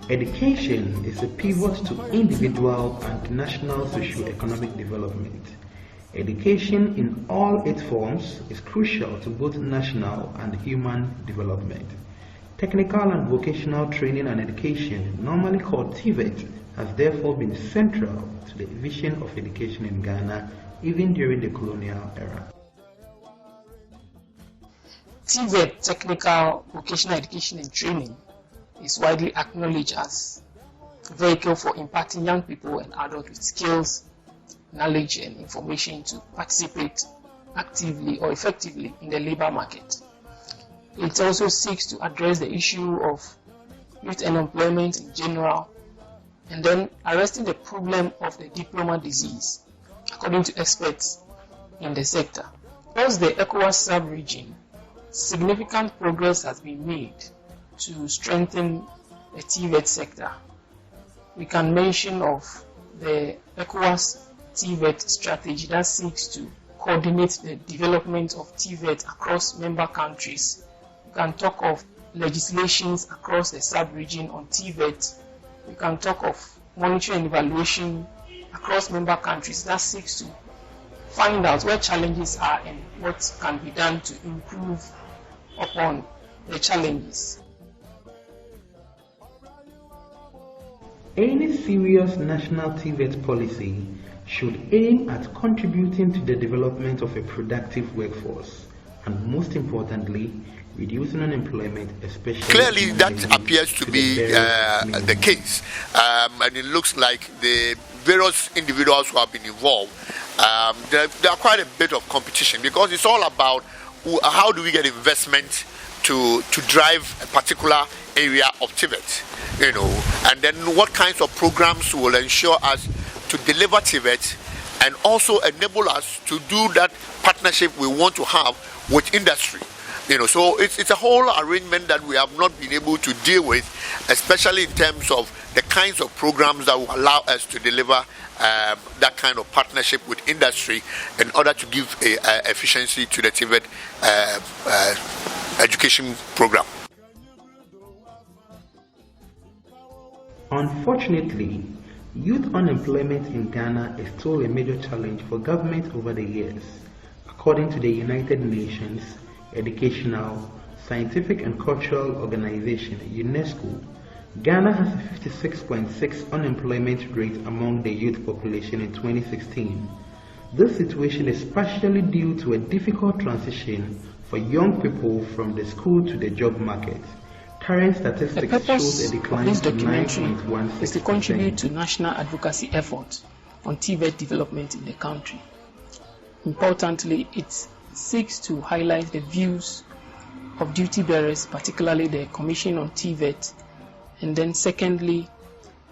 Education is a pivot to individual and national socio-economic development. Education in all its forms is crucial to both national and human development. Technical and vocational training and education, normally called Tvet, has therefore been central to the vision of education in Ghana, even during the colonial era. Tvet, Technical Vocational Education and Training, is widely acknowledged as a vehicle for imparting young people and adults with skills, knowledge and information to participate actively or effectively in the labor market. It also seeks to address the issue of youth unemployment in general, and then arresting the problem of the diploma disease, according to experts in the sector. Across the ECOWAS sub-region, significant progress has been made to strengthen the Tvet sector. We can mention of the ECOWAS Tvet strategy that seeks to coordinate the development of Tvet across member countries. We can talk of legislations across the sub-region on Tvet. We can talk of monitoring and evaluation across member countries that seeks to find out where challenges are and what can be done to improve upon the challenges. Any serious national Tvet policy should aim at contributing to the development of a productive workforce and, most importantly, reducing unemployment, especially... Clearly, that appears to be the case, and it looks like the various individuals who have been involved, there are quite a bit of competition, because it's all about how do we get investment to drive a particular area of Tvet, and then what kinds of programs will ensure us to deliver Tvet and also enable us to do that partnership we want to have with industry. So it's a whole arrangement that we have not been able to deal with, especially in terms of the kinds of programs that will allow us to deliver that kind of partnership with industry in order to give efficiency to the Tvet education program. Unfortunately, youth unemployment in Ghana is still a major challenge for government over the years. According to the United Nations Educational, Scientific and Cultural Organization, UNESCO, Ghana has a 56.6% unemployment rate among the youth population in 2016. This situation is partially due to a difficult transition for young people from the school to the job market. Current statistics shows a decline of this to documentary 9.16%. is to contribute to national advocacy efforts on Tvet development in the country. Importantly, it seeks to highlight the views of duty bearers, particularly the Commission on Tvet, and then secondly,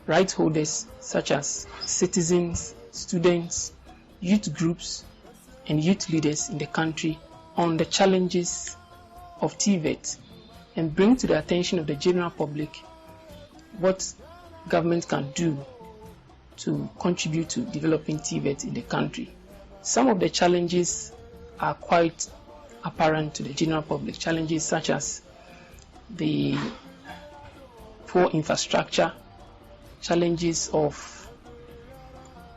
rights holders such as citizens, students, youth groups, and youth leaders in the country on the challenges of Tvet, and bring to the attention of the general public what government can do to contribute to developing Tvet in the country. Some of the challenges are quite apparent to the general public, challenges such as the poor infrastructure, challenges of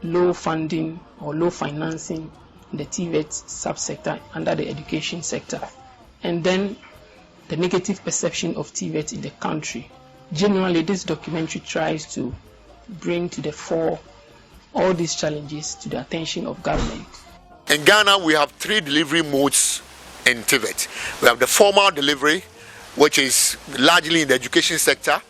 low funding or low financing in the Tvet subsector under the education sector, and then the negative perception of Tvet in the country. Generally, this documentary tries to bring to the fore all these challenges to the attention of government. In Ghana, we have 3 delivery modes in Tvet. We have the formal delivery, which is largely in the education sector.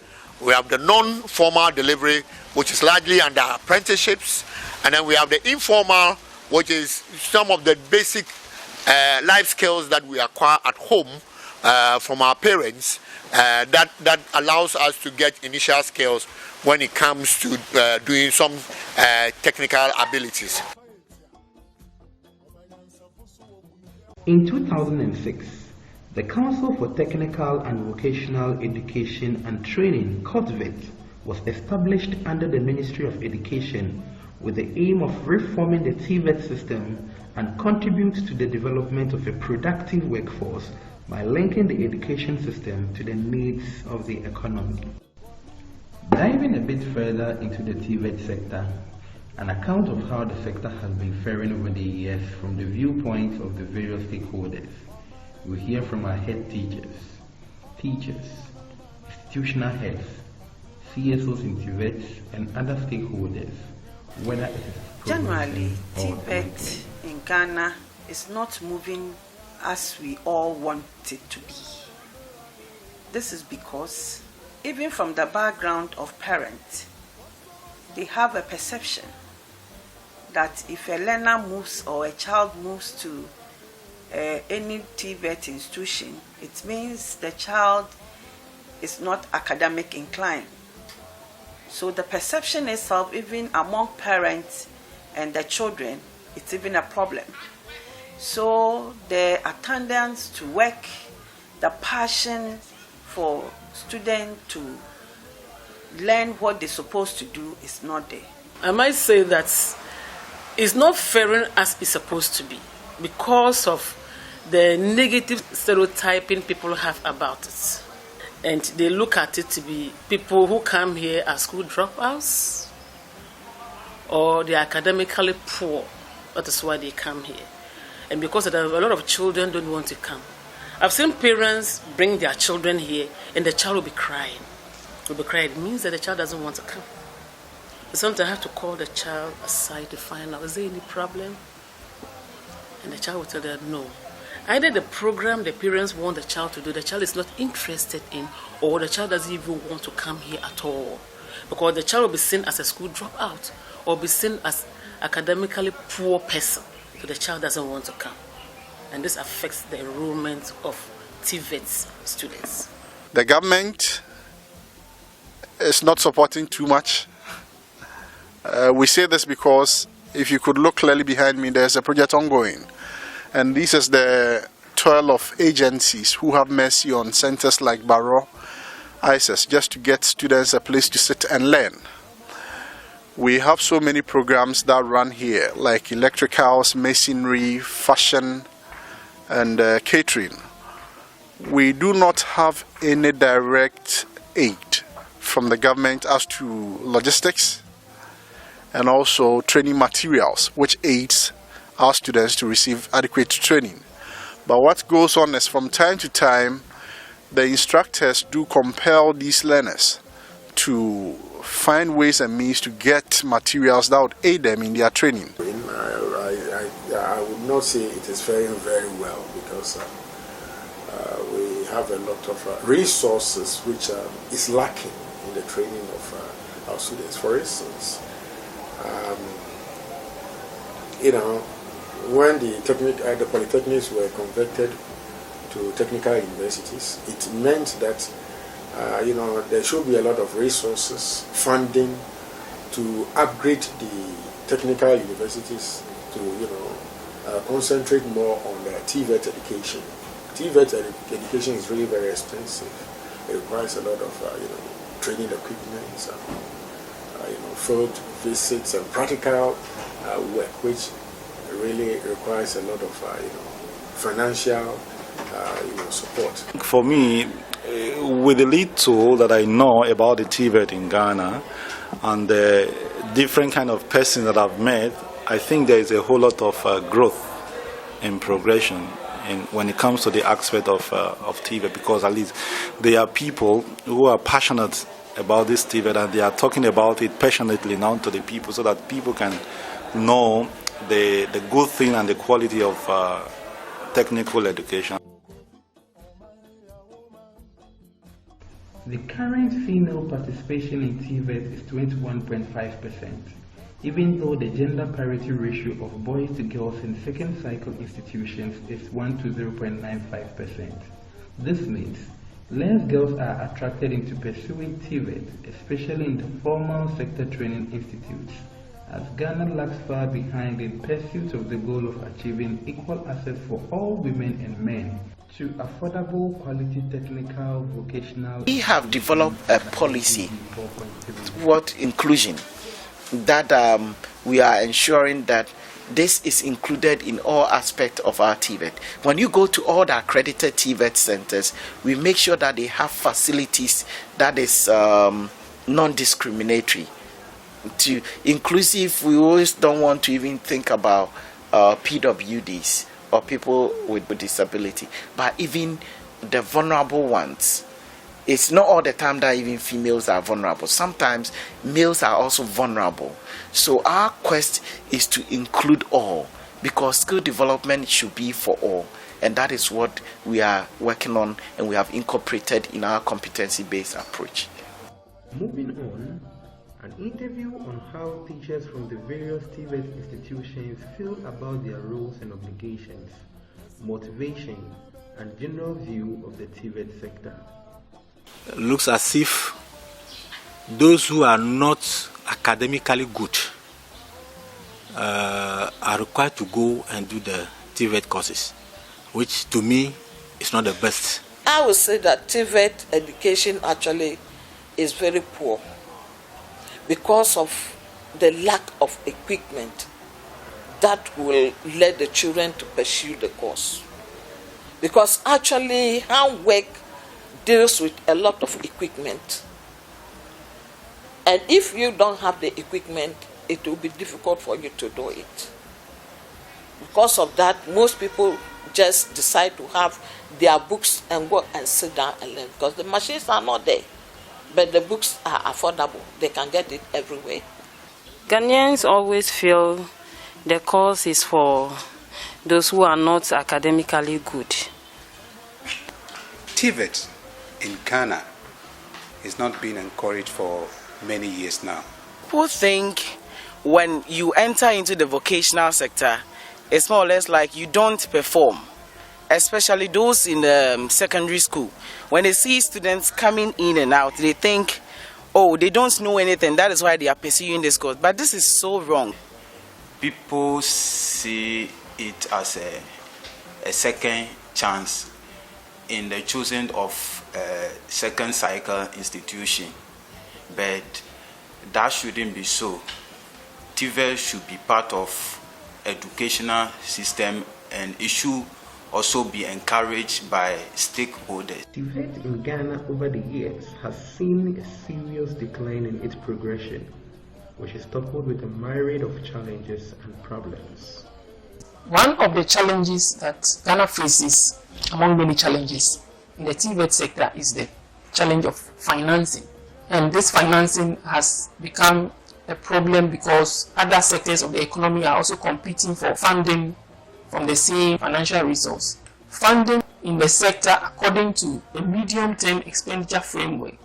We have the non-formal delivery, which is largely under apprenticeships. And then we have the informal, which is some of the basic life skills that we acquire at home from our parents, that allows us to get initial skills when it comes to doing some technical abilities. In 2006, the Council for Technical and Vocational Education and Training, Tvet, was established under the Ministry of Education with the aim of reforming the Tvet system and contribute to the development of a productive workforce by linking the education system to the needs of the economy. Diving a bit further into the Tvet sector, an account of how the sector has been faring over the years from the viewpoints of the various stakeholders. We hear from our head teachers, institutional heads, CSOs in Tvet, and other stakeholders, whether it is generally Tvet in Ghana is not moving as we all want it to be. This is because even from the background of parents, they have a perception that if a learner moves or a child moves to any Tvet institution, it means the child is not academic inclined. So the perception itself, even among parents and the children, it's even a problem. So the attendance to work, the passion for students to learn what they're supposed to do is not there. I might say that it's not fair as it's supposed to be because of the negative stereotyping people have about it. And they look at it to be people who come here as school dropouts or they're academically poor. That is why they come here. And because there are a lot of children don't want to come. I've seen parents bring their children here and the child will be crying. It means that the child doesn't want to come. Sometimes I have to call the child aside to find out, is there any problem? And the child will tell them no. Either the program the parents want the child to do, the child is not interested in, or the child doesn't even want to come here at all. Because the child will be seen as a school dropout or be seen as academically poor person. So the child doesn't want to come. And this affects the enrollment of Tvet students. The government is not supporting too much. We say this because if you could look clearly behind me, there's a project ongoing. And this is the toil of agencies who have mercy on centers like Barrow, ISIS, just to get students a place to sit and learn. We have so many programs that run here, like electricals, masonry, fashion, and catering. We do not have any direct aid from the government as to logistics and also training materials, which aids our students to receive adequate training. But what goes on is from time to time, the instructors do compel these learners to find ways and means to get materials that would aid them in their training. I would not say it is faring very well because we have a lot of resources which is lacking in the training of our students. For instance, when the polytechnics were converted to technical universities, it meant that there should be a lot of resources, funding to upgrade the technical universities to concentrate more on the Tvet education. Tvet education is really very expensive. It requires a lot of training equipment, field visits and practical work, which really requires a lot of financial support. For me, with the little that I know about the Tvet in Ghana and the different kind of persons that I've met, I think there is a whole lot of growth and progression when it comes to the aspect of Tvet, because at least there are people who are passionate about this Tvet and they are talking about it passionately now to the people so that people can know the good thing and the quality of technical education. The current female participation in Tvet is 21.5%, even though the gender parity ratio of boys to girls in second cycle institutions is 1 to 0.95%. This means less girls are attracted into pursuing Tvet, especially in the formal sector training institutes, as Ghana lags far behind in pursuit of the goal of achieving equal access for all women and men to affordable quality technical vocational. We have developed a policy toward inclusion that we are ensuring that this is included in all aspects of our Tvet. When you go to all the accredited Tvet centers, we make sure that they have facilities that is non-discriminatory. To inclusive, we always don't want to even think about PWDs or people with disability, but even the vulnerable ones. It's not all the time that even females are vulnerable. Sometimes males are also vulnerable. So our quest is to include all, because skill development should be for all. And that is what we are working on, and we have incorporated in our competency-based approach. Moving on, an interview on how teachers from the various Tvet institutions feel about their roles and obligations, motivation, and general view of the Tvet sector. It looks as if those who are not academically good are required to go and do the Tvet courses, which to me is not the best. I would say that Tvet education actually is very poor because of the lack of equipment that will let the children to pursue the course. Because actually handwork deals with a lot of equipment. And if you don't have the equipment, it will be difficult for you to do it. Because of that, most people just decide to have their books and go and sit down and learn, because the machines are not there. But the books are affordable. They can get it everywhere. Ghanaians always feel the course is for those who are not academically good. Tvet in Ghana is not being encouraged for many years now. People think when you enter into the vocational sector, it's more or less like you don't perform, especially those in the secondary school. When they see students coming in and out, they think, oh, they don't know anything, that is why they are pursuing this course. But this is so wrong. People see it as a second chance in the choosing of a second cycle institution, but that shouldn't be so. Tvet should be part of educational system, and it should also be encouraged by stakeholders. Tvet in Ghana over the years has seen a serious decline in its progression, which is coupled with a myriad of challenges and problems. One of the challenges that Ghana faces, among many challenges in the Tvet sector, is the challenge of financing. And this financing has become a problem because other sectors of the economy are also competing for funding from the same financial resource. Funding in the sector, according to the medium-term expenditure framework,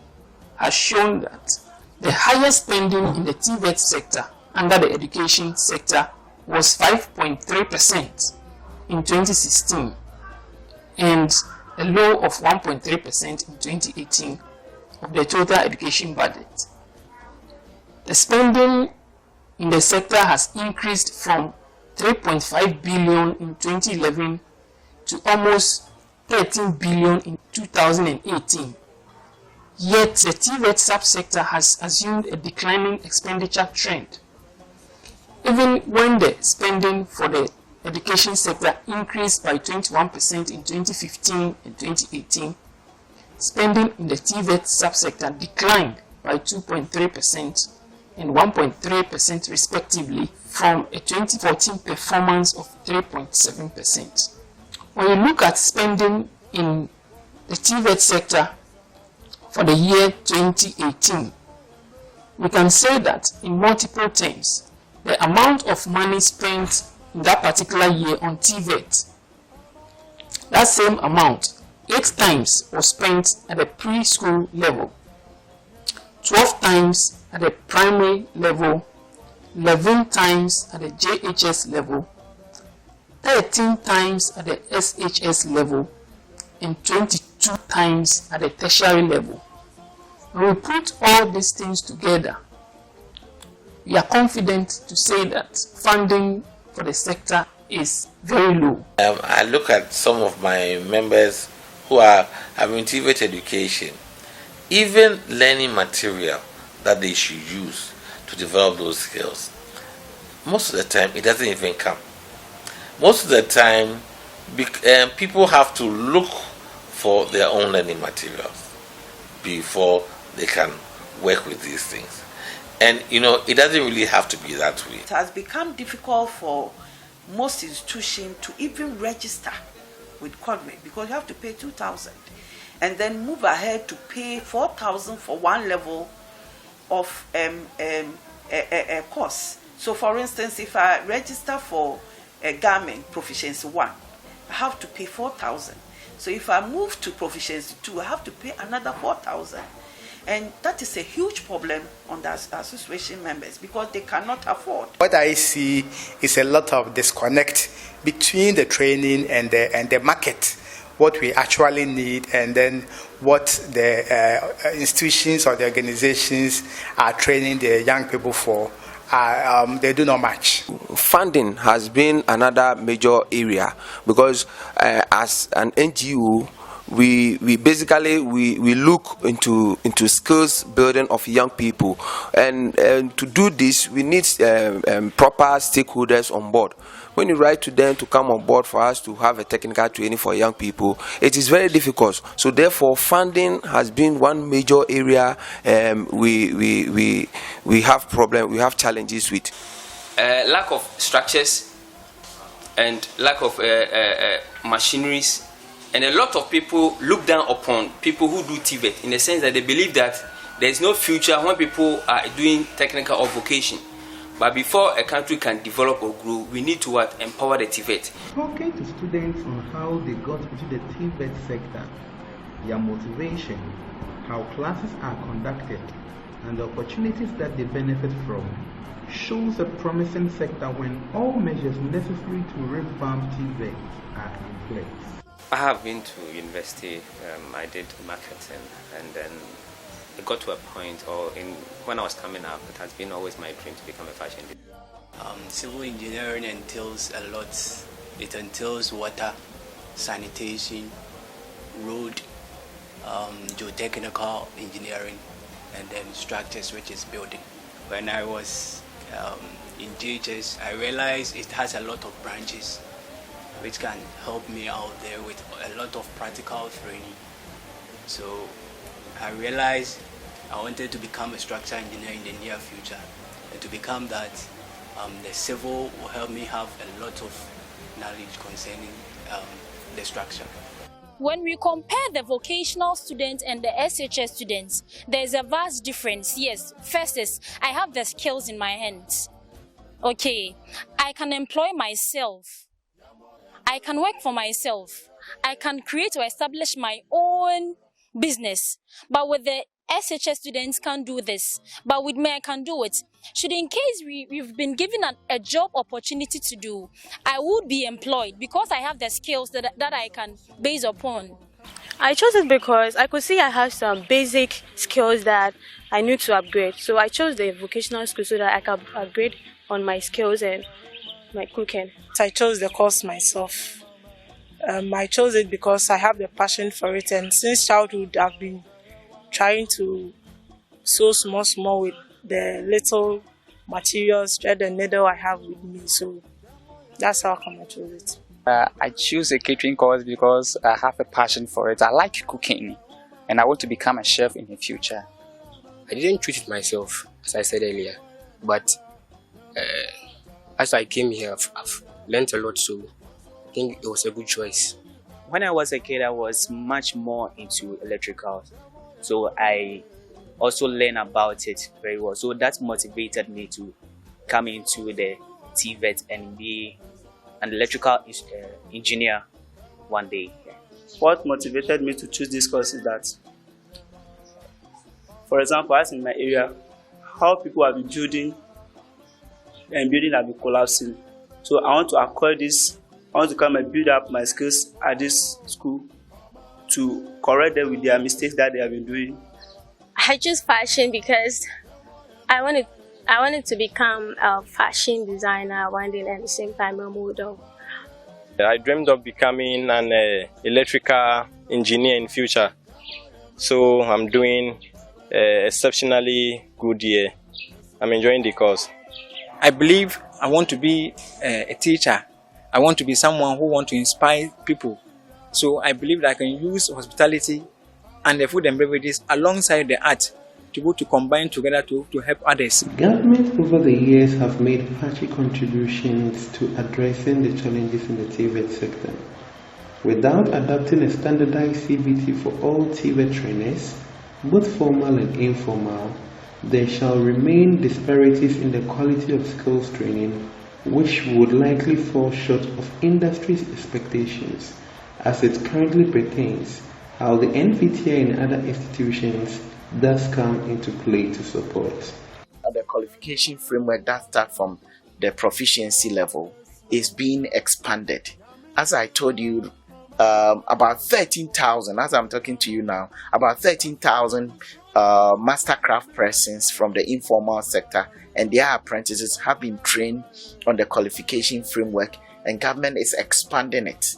has shown that the highest spending in the Tvet sector under the education sector was 5.3% in 2016 and a low of 1.3% in 2018 of the total education budget. The spending in the sector has increased from 3.5 billion in 2011 to almost 13 billion in 2018. Yet the Tvet subsector has assumed a declining expenditure trend. Even when the spending for the education sector increased by 21% in 2015 and 2018, spending in the Tvet subsector declined by 2.3% and 1.3% respectively from a 2014 performance of 3.7%. When you look at spending in the Tvet sector for the year 2018, we can say that in multiple terms, the amount of money spent in that particular year on Tvet, that same amount, 8 times was spent at the preschool level, 12 times at the primary level, 11 times at the JHS level, 13 times at the SHS level, and 22 times at the tertiary level. When we put all these things together, we are confident to say that funding for the sector is very low. I look at some of my members who are having Tvet education, even learning material that they should use to develop those skills. Most of the time, it doesn't even come. Most of the time, people have to look for their own learning materials before they can work with these things. And it doesn't really have to be that way. It has become difficult for most institutions to even register with Tvet because you have to pay 2,000 and then move ahead to pay 4,000 for one level of a course. So for instance, if I register for a garment proficiency 1, I have to pay 4,000. So if I move to proficiency 2, I have to pay another 4,000. And that is a huge problem on the association members because they cannot afford. What I see is a lot of disconnect between the training and the market, what we actually need, and then what the institutions or the organizations are training the young people for. They do not match. Funding has been another major area because as an NGO, we basically look into skills building of young people, and to do this we need proper stakeholders on board. When you write to them to come on board for us to have a technical training for young people, it is very difficult. So therefore, funding has been one major area we have problem, we have challenges with. Lack of structures and lack of machineries. And a lot of people look down upon people who do Tvet in the sense that they believe that there is no future when people are doing technical or vocation. But before a country can develop or grow, we need to empower the Tvet. Talking to students on how they got into the Tvet sector, their motivation, how classes are conducted, and the opportunities that they benefit from shows a promising sector when all measures necessary to revamp Tvet are in place. I have been to university. I did marketing, and then it got to a point, when I was coming up, it has been always my dream to become a fashion designer. Civil engineering entails a lot. It entails water, sanitation, road, geotechnical engineering, and then structures, which is building. When I was in JHS, I realized it has a lot of branches which can help me out there with a lot of practical training. So I realized I wanted to become a structural engineer in the near future, and to become that, the civil will help me have a lot of knowledge concerning the structure. When we compare the vocational students and the SHS students, there is a vast difference. Yes, first is I have the skills in my hands. Okay, I can employ myself. I can work for myself. I can create or establish my own business. But with the SHS students can't do this. But with me, I can do it. Should in case we've been given a job opportunity to do, I would be employed because I have the skills that I can base upon. I chose it because I could see I have some basic skills that I need to upgrade. So I chose the vocational school so that I can upgrade on my skills and my cooking. I chose the course myself. I chose it because I have the passion for it, and since childhood I've been trying to sew small with the little materials, thread and needle I have with me. So that's how come I chose it. I choose a catering course because I have a passion for it. I like cooking and I want to become a chef in the future. I didn't choose it myself, as I said earlier, but as I came here, I've learned a lot, so I think it was a good choice. When I was a kid, I was much more into electrical, so I also learned about it very well. So that motivated me to come into the Tvet and be an electrical engineer one day. What motivated me to choose this course is that, for example, as in my area, how people have been building and building have been collapsing. So I want to acquire this. I want to come and build up my skills at this school to correct them with their mistakes that they have been doing. I choose fashion because I wanted to become a fashion designer one day and at the same time a model. I dreamed of becoming an electrical engineer in future. So I'm doing exceptionally good here. I'm enjoying the course. I believe I want to be a teacher. I want to be someone who wants to inspire people. So I believe that I can use hospitality and the food and beverages alongside the art to be able to combine together to help others. Governments over the years have made patchy contributions to addressing the challenges in the Tvet sector. Without adopting a standardized CBT for all Tvet trainers, both formal and informal, there shall remain disparities in the quality of skills training, which would likely fall short of industry's expectations, as it currently pertains, how the NVTA and other institutions thus come into play to support. The qualification framework that starts from the proficiency level is being expanded. As I told you, about 13,000, as I'm talking to you now, about 13,000 mastercraft persons from the informal sector and their apprentices have been trained on the qualification framework, and government is expanding it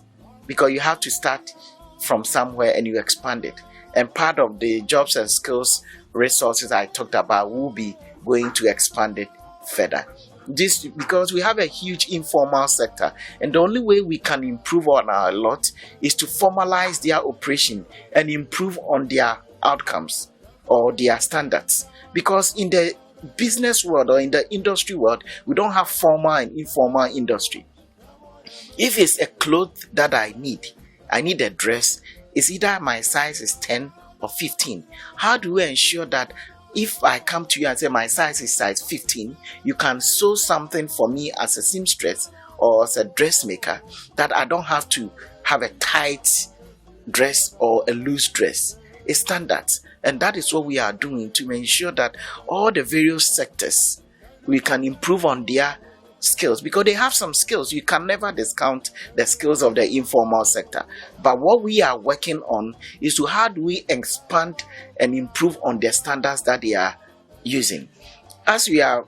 because you have to start from somewhere and you expand it. And part of the jobs and skills resources I talked about will be going to expand it further. This because we have a huge informal sector, and the only way we can improve on our lot is to formalize their operation and improve on their outcomes or their standards. Because in the business world or in the industry world, we don't have formal and informal industry. If it's a cloth that I need a dress, it's either my size is 10 or 15. How do we ensure that if I come to you and say my size is size 15, you can sew something for me as a seamstress or as a dressmaker, that I don't have to have a tight dress or a loose dress? It's standards. And that is what we are doing to ensure that all the various sectors, we can improve on their skills, because they have some skills. You can never discount the skills of the informal sector. But what we are working on is to how do we expand and improve on the standards that they are using. As we are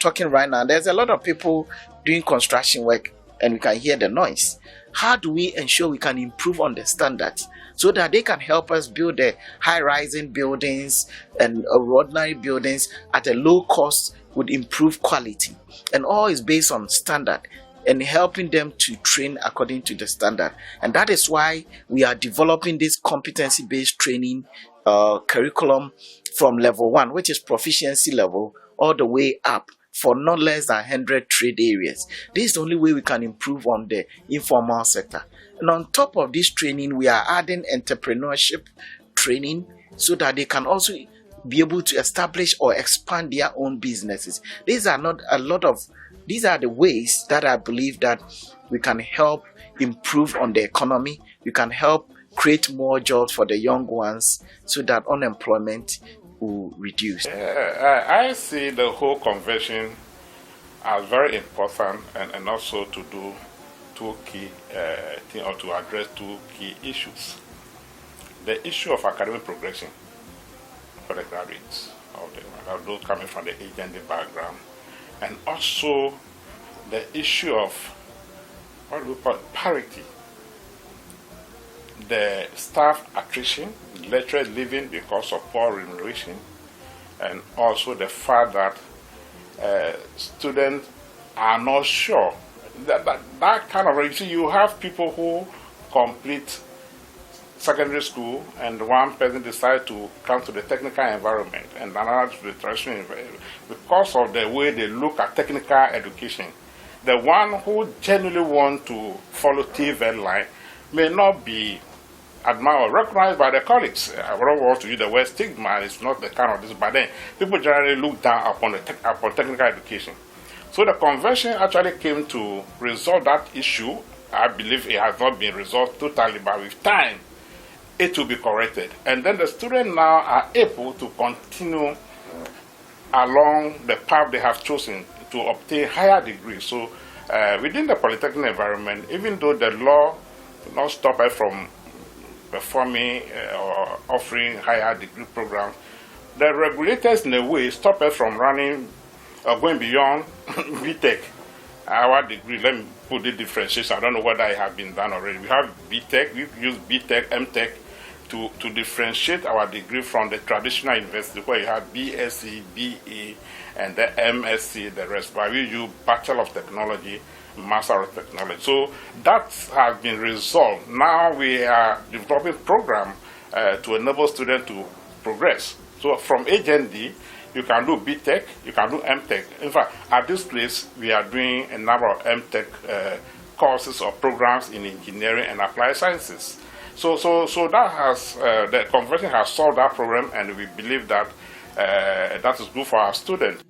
talking right now, there's a lot of people doing construction work and we can hear the noise. How do we ensure we can improve on the standards so that they can help us build the high-rising buildings and ordinary buildings at a low cost with improved quality? And all is based on standard and helping them to train according to the standard. And that is why we are developing this competency-based training curriculum from level 1, which is proficiency level, all the way up for not less than 100 trade areas. This is the only way we can improve on the informal sector. And on top of this training, we are adding entrepreneurship training so that they can also be able to establish or expand their own businesses. These are the ways that I believe that we can help improve on the economy. We can help create more jobs for the young ones so that unemployment will reduce. I see the whole convention as very important and also to do two key things, or to address two key issues. The issue of academic progression for the graduates, or those coming from the agency background, and also the issue of what we call parity, the staff attrition, lecturers leaving because of poor remuneration, and also the fact that students are not sure. That kind of, you see, you have people who complete secondary school and one person decides to come to the technical environment and another to the traditional environment because of the way they look at technical education. The one who genuinely wants to follow Tvet line may not be admired or recognized by the colleagues. I don't want to use the word stigma, it's not the kind of this, but then people generally look down upon upon technical education. So the convention actually came to resolve that issue. I believe it has not been resolved totally, but with time it will be corrected. And then the students now are able to continue along the path they have chosen to obtain higher degrees. So within the polytechnic environment, even though the law will not stop us from performing or offering higher degree programs, the regulators in a way stop us from running or going beyond BTech. Our degree, let me put the differentiation. I don't know whether it has been done already. We have BTech, we use BTech, MTech to differentiate our degree from the traditional university where you have BSc, BA, and the MSc, the rest. But we use Bachelor of Technology, Master of Technology. So that has been resolved. Now we are developing a program to enable students to progress. So from HND, you can do BTech, you can do MTech. In fact, at this place, we are doing a number of MTech courses or programs in engineering and applied sciences. So that has, the convention has solved that problem, and we believe that that is good for our students.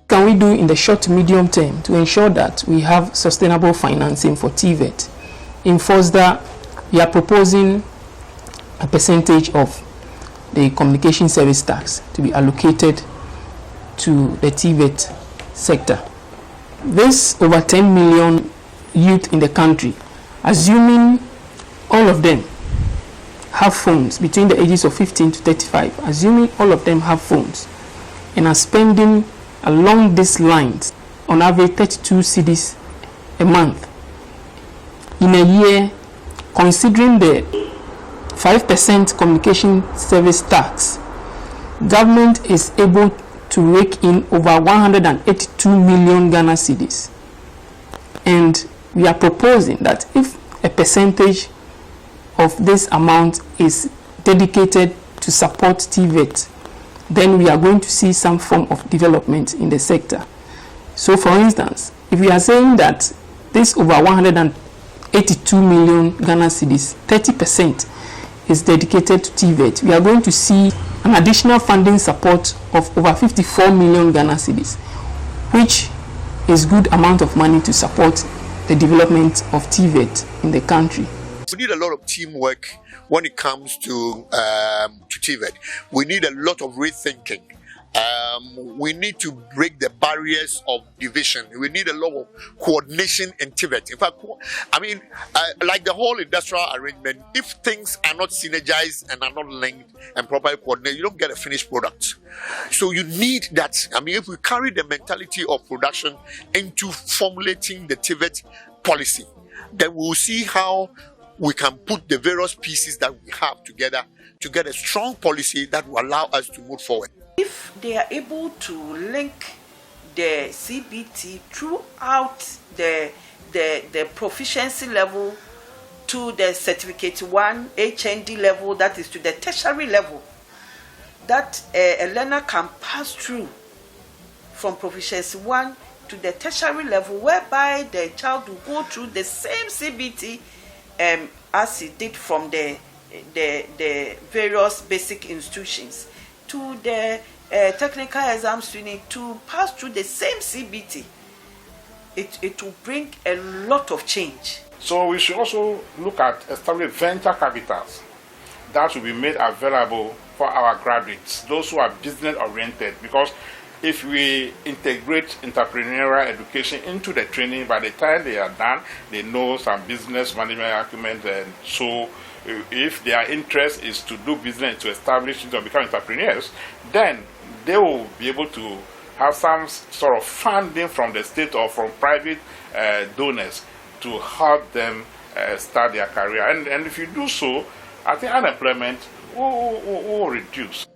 Can we do in the short to medium term to ensure that we have sustainable financing for Tvet? In FOSDA, we are proposing a percentage of the communication service tax to be allocated to the Tvet sector. This over 10 million youth in the country, assuming all of them have phones between the ages of 15 to 35, assuming all of them have phones and are spending along these lines on average 32 cedis a month in a year, considering the 5% communication service tax, government is able to rake in over 182 million Ghana cedis. And we are proposing that if a percentage of this amount is dedicated to support Tvet, then we are going to see some form of development in the sector. So for instance, if we are saying that this over 182 million Ghana cedis, 30% is dedicated to Tvet, we are going to see an additional funding support of over 54 million Ghana cedis, which is good amount of money to support the development of Tvet in the country. We need a lot of teamwork when it comes to Tvet. We need a lot of rethinking. We need to break the barriers of division. We need a lot of coordination in Tvet. In fact, I mean, like the whole industrial arrangement, if things are not synergized and are not linked and properly coordinated, you don't get a finished product. So you need that. I mean, if we carry the mentality of production into formulating the Tvet policy, then we'll see how we can put the various pieces that we have together to get a strong policy that will allow us to move forward. If they are able to link the CBT throughout the proficiency level to the certificate 1 HND level, that is to the tertiary level, that a learner can pass through from proficiency 1 to the tertiary level, whereby the child will go through the same CBT as he did from the various basic institutions to the technical exam student to pass through the same CBT. It will bring a lot of change. So we should also look at establishing venture capitals that will be made available for our graduates, those who are business oriented, because if we integrate entrepreneurial education into the training, by the time they are done, they know some business management acumen. And so if their interest is to do business, to establish, to become entrepreneurs, then they will be able to have some sort of funding from the state or from private donors to help them start their career. And if you do so, I think unemployment will reduce.